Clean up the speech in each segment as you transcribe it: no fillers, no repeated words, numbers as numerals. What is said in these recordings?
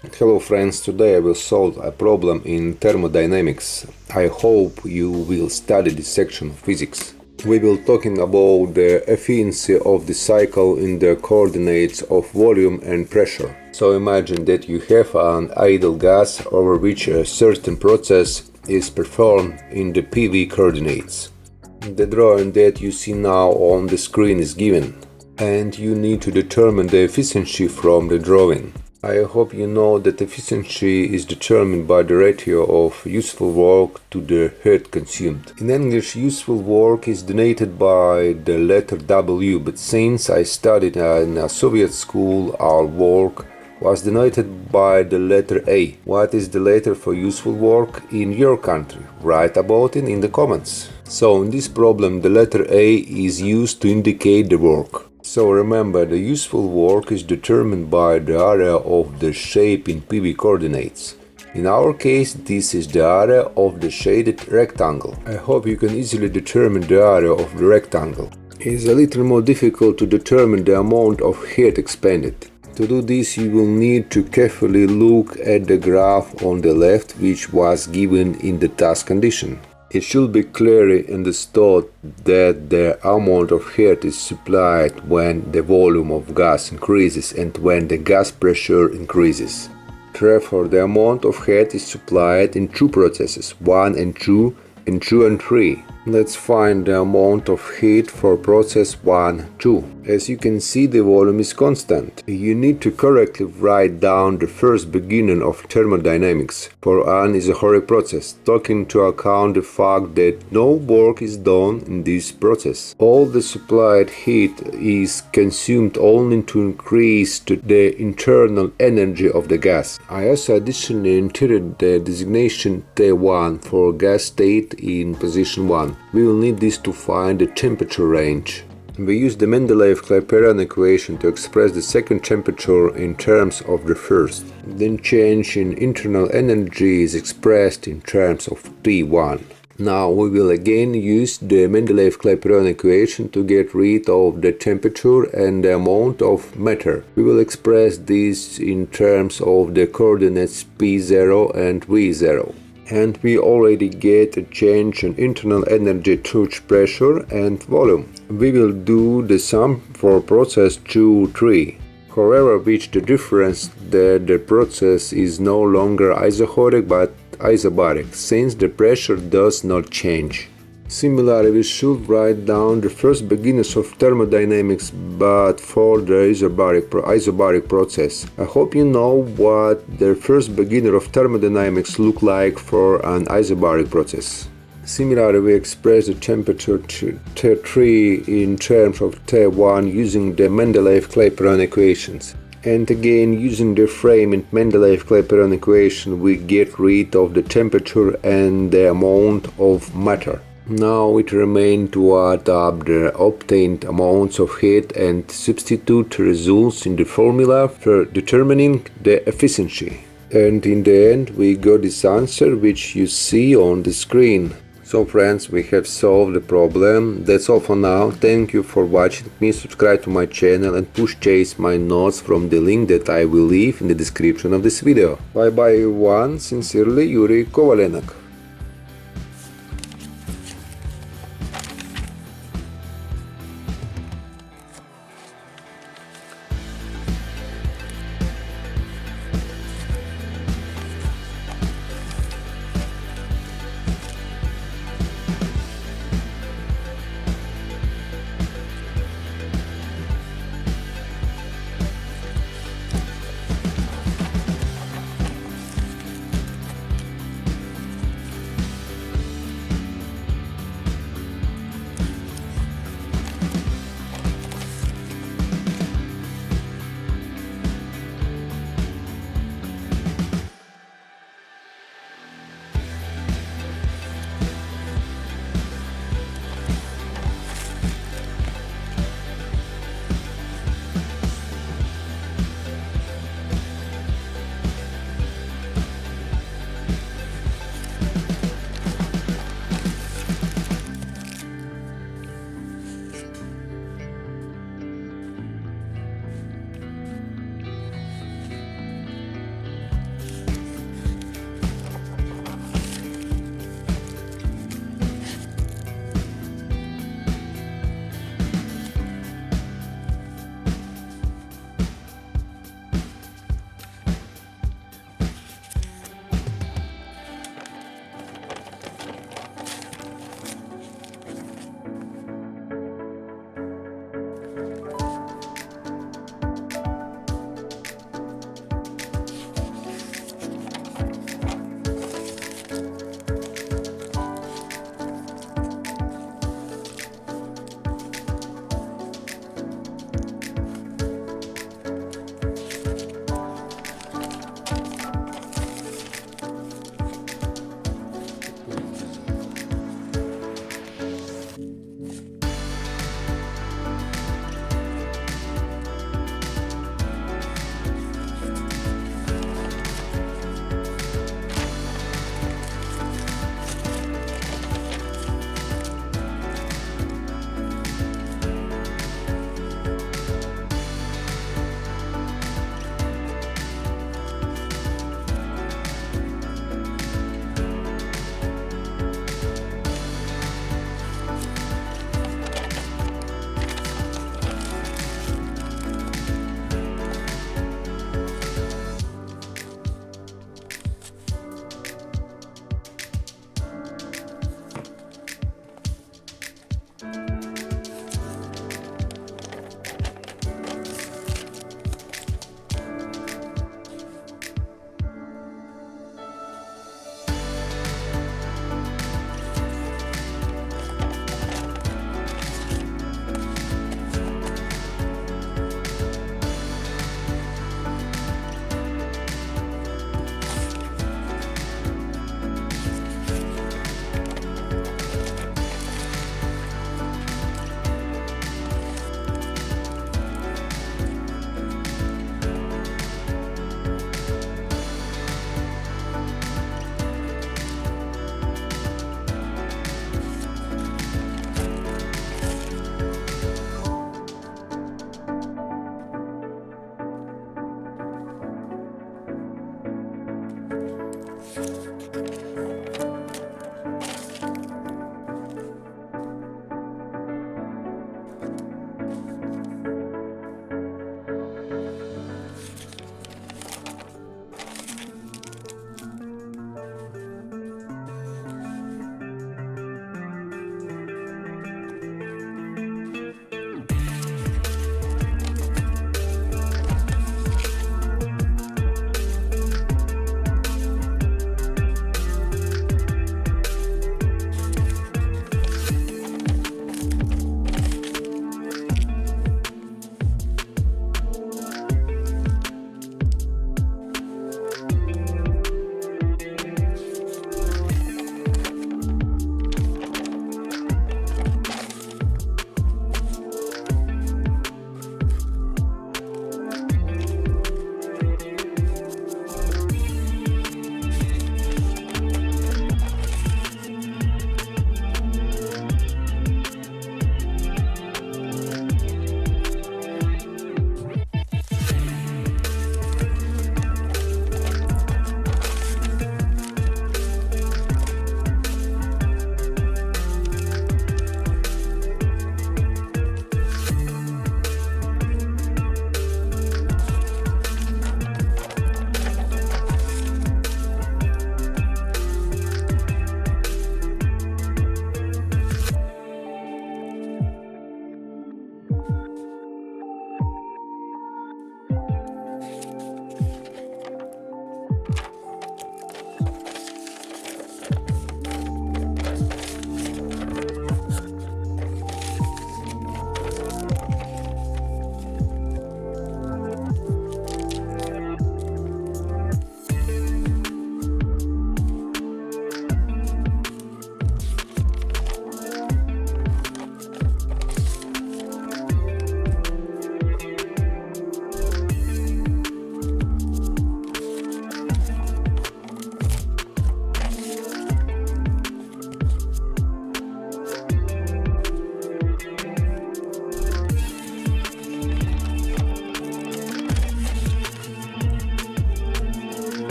Hello friends, today I will solve a problem in thermodynamics. I hope you will study this section of physics. We will talking about the efficiency of the cycle in the coordinates of volume and pressure. So imagine that you have an idle gas over which a certain process is performed in the PV coordinates. The drawing that you see now on the screen is given, and you need to determine the efficiency from the drawing. I hope you know that efficiency is determined by the ratio of useful work to the heat consumed. In English, useful work is denoted by the letter W, but since I studied in a Soviet school, our work was denoted by the letter A. What is the letter for useful work in your country? Write about it in the comments. So in this problem, the letter A is used to indicate the work. So remember, the useful work is determined by the area of the shape in PV coordinates. In our case, this is the area of the shaded rectangle. I hope you can easily determine the area of the rectangle. It is a little more difficult to determine the amount of heat expended. To do this, you will need to carefully look at the graph on the left, which was given in the task condition. It should be clearly understood that the amount of heat is supplied when the volume of gas increases and when the gas pressure increases. Therefore, the amount of heat is supplied in two processes, 1 and 2, and 2 and 3. Let's find the amount of heat for process 1, 2. As you can see, the volume is constant. You need to correctly write down the first beginning of thermodynamics, for an isochoric process, taking into account the fact that no work is done in this process. All the supplied heat is consumed only to increase the internal energy of the gas. I also additionally entered the designation T1 for gas state in position 1. We will need this to find the temperature range. We use the Mendeleev-Clapeyron equation to express the second temperature in terms of the first. Then change in internal energy is expressed in terms of T1. Now we will again use the Mendeleev-Clapeyron equation to get rid of the temperature and the amount of matter. We will express this in terms of the coordinates P0 and V0. And we already get a change in internal energy, touch pressure and volume. We will do the sum for process 2, 3. However, with the difference that the process is no longer isochoric but isobaric, since the pressure does not change. Similarly, we should write down the first beginnings of thermodynamics but for the isobaric process. I hope you know what the first beginner of thermodynamics look like for an isobaric process. Similarly, we express the temperature T3 in terms of T1 using the Mendeleev-Clapeyron equations. And again, using the frame and Mendeleev-Clapeyron equation, we get rid of the temperature and the amount of matter. Now it remains to add up the obtained amounts of heat and substitute the results in the formula for determining the efficiency. And in the end we got this answer which you see on the screen. So friends, we have solved the problem. That's all for now. Thank you for watching. Please subscribe to my channel and push chase my notes from the link that I will leave in the description of this video. Bye bye everyone. Sincerely, Yuri Kovalenok.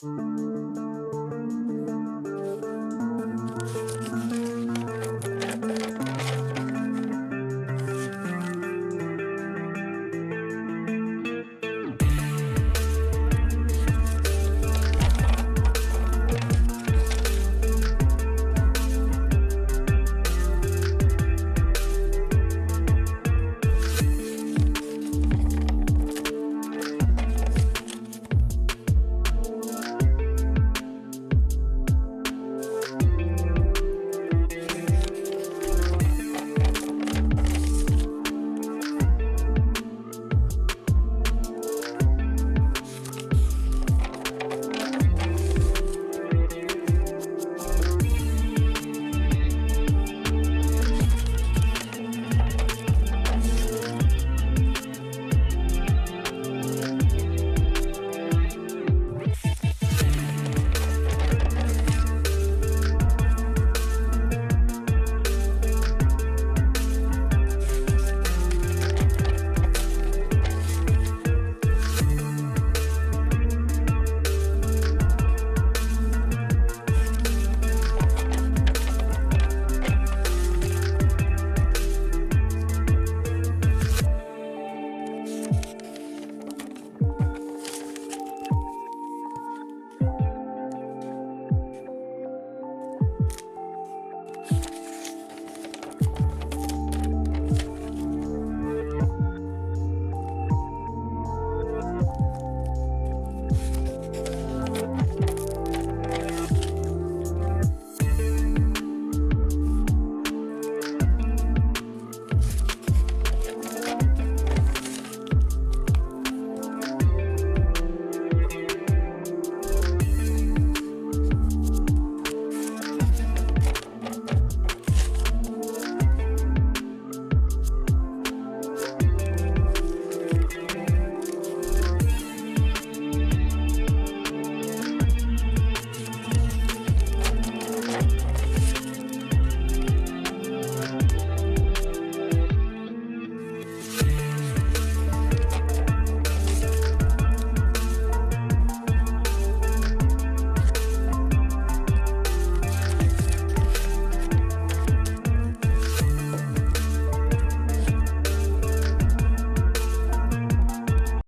you.